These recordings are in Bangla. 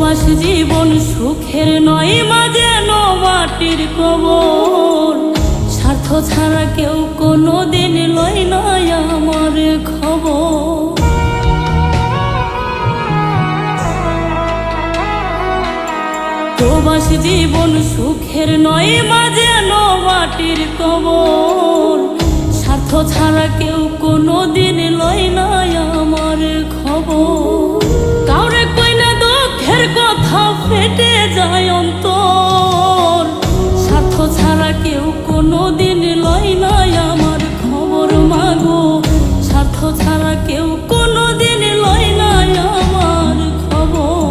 প্রবাস জীবন সুখের নয়, মাঝে মাটির কবর। স্বার্থ ছাড়া কেউ কোনোদিন লয় না আমার খবর। প্রবাস জীবন সুখের নয়, মাঝে মাটির কবর। স্বার্থ ছাড়া কেউ কোনোদিন লয় না আমার খবর। কাউরে কইনা দুঃখের কথা ফেটে যায় অন্তর। স্বার্থ ছাড়া কেউ কোনোদিন লয় না আমার খবর মাগো। স্বার্থ ছাড়া কেউ কোনোদিন লয় না আমার খবর।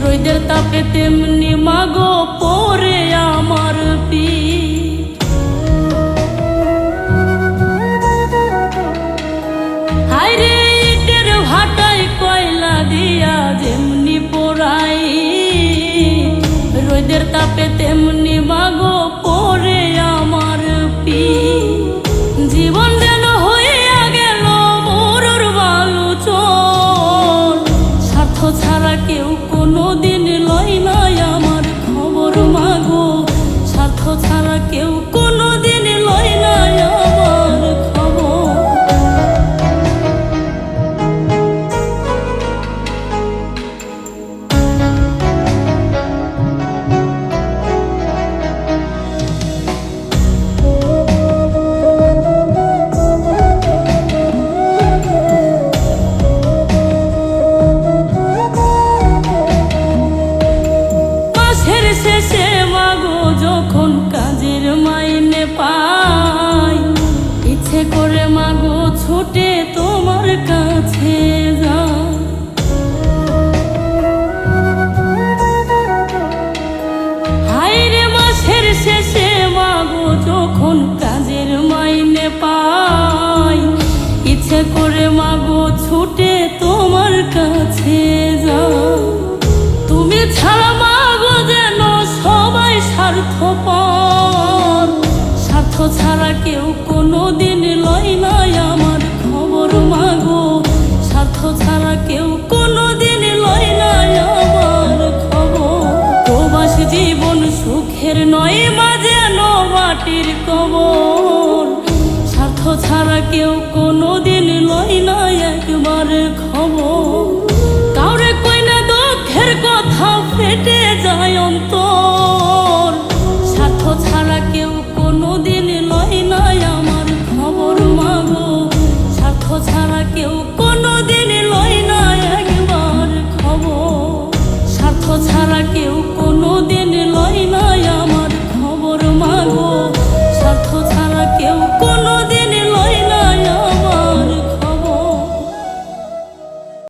রোদের তাপে তেমনি মাগো পরে আমার পিঠ। হায়রে ইটের ভাটায় কয়লা দিয়া যেমনি পোড়াই, রোদের তাপে তেমনি মাগো পরে আমার পিঠ। জীবন যেন হইয়া গেল মরুর বালু চর। স্বার্থ ছাড়া কেউ কোনোদিন লয় না আমার খবর মাগো। স্বার্থ ছাড়া কেউ কোনোদিন লয় না আমার খবর। যখন কাজের মাইনে পাই, ইচ্ছে করে মাগো ছুটে তোমার কাছে যাই। হায়রে মাসের শেষে মাগো যখন কাজের মাইনে পাই, ইচ্ছে করে মাগো ছুটে তোমার কাছে যাই। তুমি ছাড়া মাগো যেন সবাই স্বার্থপর। স্বার্থ ছাড়া কেউ কোনোদিন লয় না আমার খবর মাগো। স্বার্থ ছাড়া কেউ কোনোদিন লয় না আমার খবর। প্রবাস জীবন সুখের নয়, মাঝে মাটির কবর। স্বার্থ ছাড়া কেউ কোনোদিন লয় না